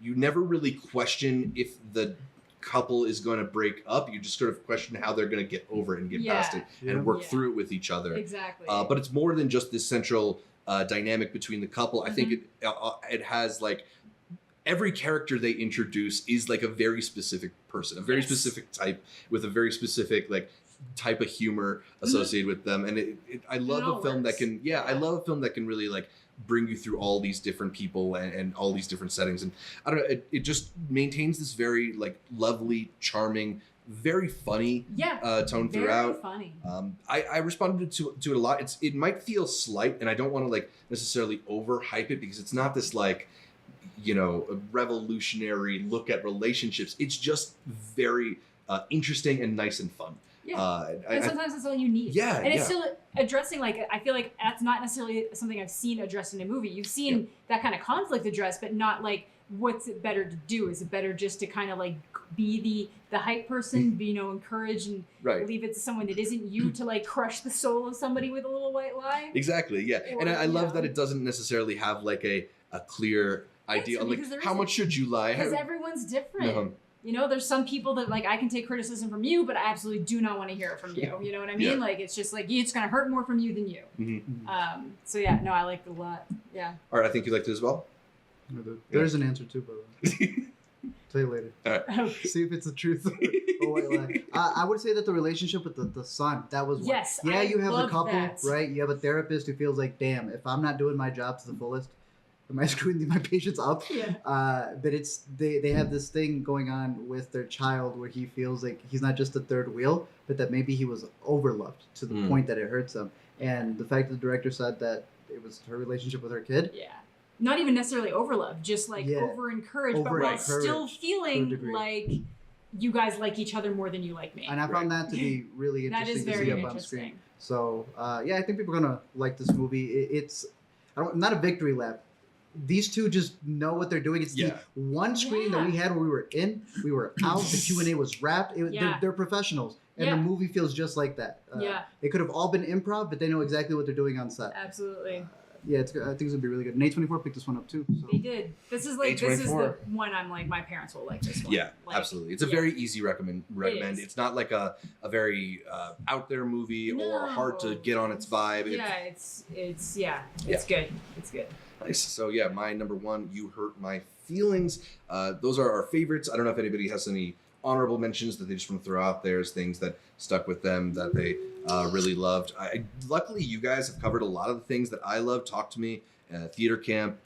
never really question if the couple is going to break up. You just sort of question how they're going to get over it and get past it and work through it with each other. Exactly. But it's more than just this central dynamic between the couple. I think it has like every character they introduce is like a very specific person, a very specific type with a very specific like type of humor associated with them. And I love a film that can I love a film that can really like bring you through all these different people and all these different settings. And I don't know, it just maintains this very like lovely, charming, very funny tone throughout. Very funny. I responded to it a lot. It might feel slight, and I don't want to like necessarily overhype it because it's not this like, you know, a revolutionary look at relationships. It's just very interesting and nice and fun. Yeah. And sometimes that's all you need. Yeah. And it's still addressing, like, I feel like that's not necessarily something I've seen addressed in a movie. You've seen that kind of conflict addressed, but not like, what's it better to do? Is it better just to kind of like be the hype person, be, you know, encourage and leave it to someone that isn't you to like crush the soul of somebody with a little white lie? Exactly, yeah. And I love that it doesn't necessarily have like a clear idea on like how much should you lie? Because everyone's different. You know, there's some people that like I can take criticism from you, but I absolutely do not want to hear it from you. You know what I mean? Yeah. Like it's just like it's gonna hurt more from you than you. Mm-hmm. So yeah, no, I liked it a lot. Yeah. All right, I think you liked it as well. There's an answer too, by the way. Tell you later. All right. Okay. See if it's the truth or white lie. I would say that the relationship with the son, that was one. Yes, Yeah, I you have the love couple, that. right? You have a therapist who feels like, damn, if I'm not doing my job to the fullest, am I screwing my patients up? Yeah. But it's they have this thing going on with their child where he feels like he's not just a third wheel, but that maybe he was overloved to the point that it hurts him. And the fact that the director said that it was her relationship with her kid. Yeah. Not even necessarily overlove, just like over encouraged, but while still feeling like you guys like each other more than you like me. And I found that to be really interesting to see up on screen. So yeah, I think people are gonna like this movie. It's not a victory lap. These two just know what they're doing. It's the one screening that we had where we were in, we were out. The Q&A was wrapped. They're professionals, and the movie feels just like that. It could have all been improv, but they know exactly what they're doing on set. Absolutely. Yeah, I think it's gonna be really good. And A24 picked this one up too. So. They did. This is like this is the one I'm like my parents will like this one. Yeah, like, absolutely. It's a very easy recommend. It's not like a very out there movie or hard to get on its vibe. It's good. It's good. Nice. So yeah, my number one, You Hurt My Feelings. Those are our favorites. I don't know if anybody has any honorable mentions that they just want to throw out there as things that stuck with them that they really loved. Luckily, you guys have covered a lot of the things that I love. Talk to Me, Theater Camp,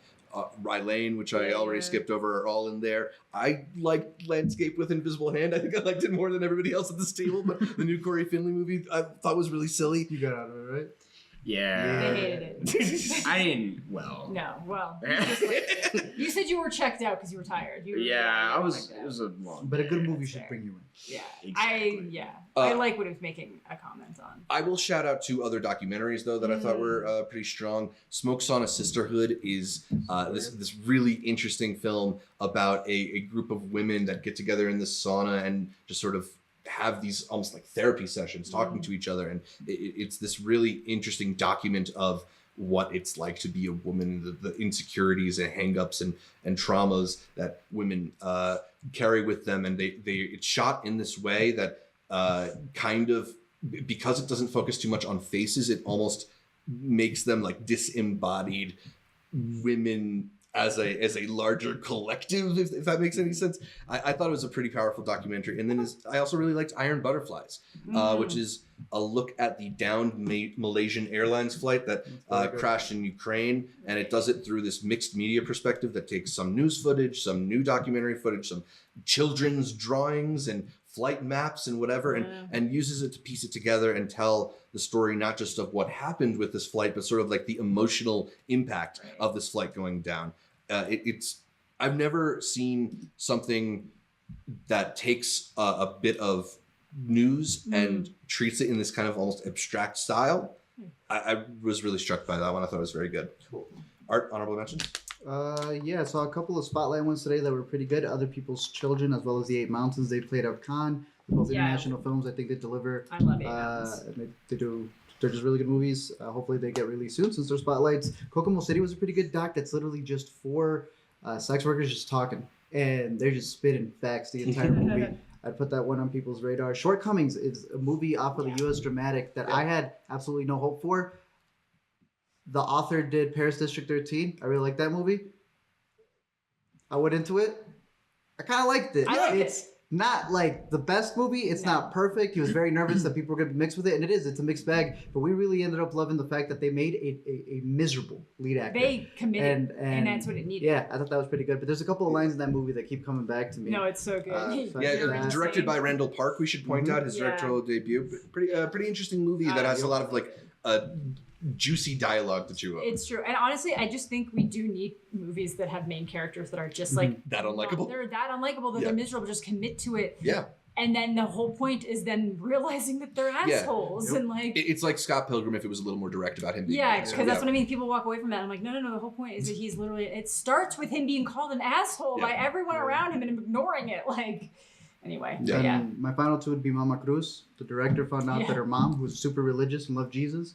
Rye Lane, which I already skipped over, are all in there. I liked Landscape with Invisible Hand. I think I liked it more than everybody else at this table, but the new Corey Finley movie I thought was really silly. You got out of it, right? Yeah. They hated it. I didn't. Well. No. Well. You said you were checked out because you were tired. I was. It was a long. But a good movie should bring you in. Yeah. Exactly. I like what it was making a comment on. I will shout out two other documentaries though that I thought were pretty strong. Smoke Sauna Sisterhood is this really interesting film about a group of women that get together in this sauna and just sort of have these almost like therapy sessions talking to each other, and it's this really interesting document of what it's like to be a woman, the insecurities and hangups and traumas that women carry with them, and it's shot in this way that kind of, because it doesn't focus too much on faces, it almost makes them like disembodied women as a larger collective, if that makes any sense. I thought it was a pretty powerful documentary. And then I also really liked Iron Butterflies, which is a look at the downed Malaysian Airlines flight that crashed in Ukraine. And it does it through this mixed media perspective that takes some news footage, some new documentary footage, some children's drawings and flight maps and whatever, and uses it to piece it together and tell the story, not just of what happened with this flight, but sort of like the emotional impact of this flight going down. I've never seen something that takes a bit of news and treats it in this kind of almost abstract style. I was really struck by that one. I thought it was very good. Cool. Art, honorable mentions? Yeah, saw a couple of spotlight ones today that were pretty good. Other People's Children, as well as The Eight Mountains, they played at Cannes. Both international films. I think they deliver. I love Eight Mountains. They're just really good movies. Hopefully they get released soon since they're spotlights. Kokomo City was a pretty good doc. That's literally just 4 sex workers just talking, and they're just spitting facts the entire movie. I'd put that one on people's radar. Shortcomings is a movie off of the U.S. Dramatic that I had absolutely no hope for. The author did Paris District 13. I really like that movie. I went into it. I kind of liked it. It's not like the best movie. It's not perfect. He was very nervous that people were going to be mixed with it. And it is. It's a mixed bag. But we really ended up loving the fact that they made a miserable lead actor. They committed. And that's what it needed. Yeah, I thought that was pretty good. But there's a couple of lines in that movie that keep coming back to me. No, it's so good. Directed by Randall Park, we should point out his directorial debut. Pretty interesting movie that has a lot of like juicy dialogue to chew up. It's true. And honestly, I just think we do need movies that have main characters that are just like that unlikable. They're that unlikable that they're miserable. Just commit to it. Yeah. And then the whole point is then realizing that they're assholes and like it's like Scott Pilgrim if it was a little more direct about him being because that's what I mean. People walk away from that. I'm like, no. The whole point is that he's literally. It starts with him being called an asshole by everyone around him and him ignoring it. Like, anyway. Yeah. My final two would be Mama Cruz. The director found out that her mom, who was super religious and loved Jesus,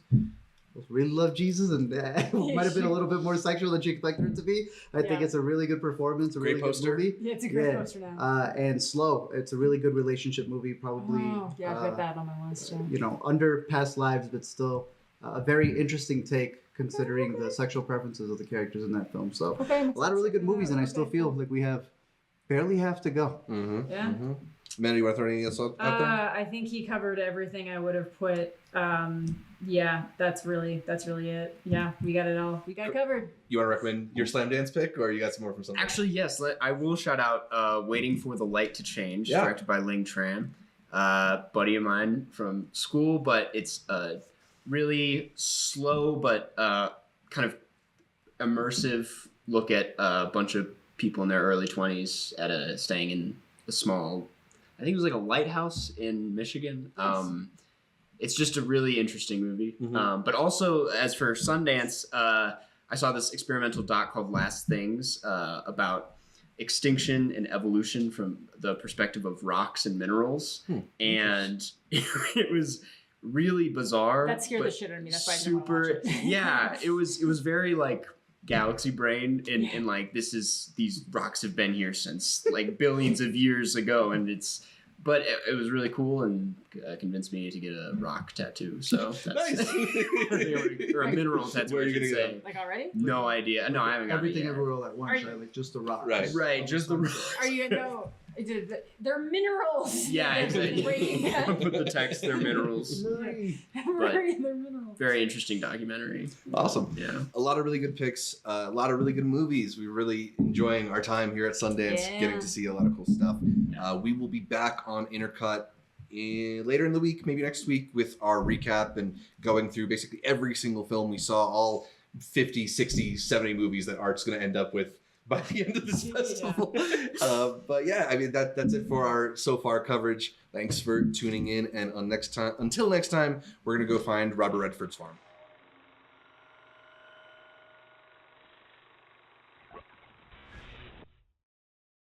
really loved Jesus and might have been a little bit more sexual than she expected it to be. I think it's a really good performance, a Great really poster. good movie. Yeah, it's a great poster now. And Slow. It's a really good relationship movie. Probably. Oh, yeah, I've got that on my list too. You know, under past lives, but still a very interesting take considering the sexual preferences of the characters in that film. So a lot of really good movies, and I still feel like we have barely half to go. Mm-hmm. Yeah. Mm-hmm. Amanda, you want to throw anything else out there? I think he covered everything I would have put. Yeah, that's really it. Yeah, we got it all. We got it covered. You want to recommend your Slam Dance pick, or you got some more from something? Actually, yes. I will shout out Waiting for the Light to Change, directed by Ling Tran. Buddy of mine from school, but it's really slow but kind of immersive look at a bunch of people in their early 20s at staying in a small, I think it was like a lighthouse in Michigan. Nice. It's just a really interesting movie. Mm-hmm. But also, as for Sundance, I saw this experimental doc called Last Things about extinction and evolution from the perspective of rocks and minerals. And it was really bizarre. That scared the shit out of me. That's why I didn't want to watch it. Yeah, it was very like galaxy brain and like these rocks have been here since like billions of years ago, and but it was really cool and convinced me to get a rock tattoo. So that's Nice. or a mineral tattoo. Where are you I should gonna say. go? Like already? No idea. No, I haven't got Everything it yet. everywhere all at once, Are you- right? Like just the rocks. Right. Just the rocks. Are you no? They're minerals. Yeah, exactly. Breaking that. Put the text. They're minerals. They're minerals. Very interesting documentary. Awesome. Yeah. A lot of really good picks, a lot of really good movies. We're really enjoying our time here at Sundance, getting to see a lot of cool stuff. We will be back on Intercut later in the week, maybe next week, with our recap and going through basically every single film we saw, all 50, 60, 70 movies that Art's going to end up with by the end of this festival. But yeah, I mean, that's it for our so far coverage. Thanks for tuning in, and until next time, we're going to go find Robert Redford's farm.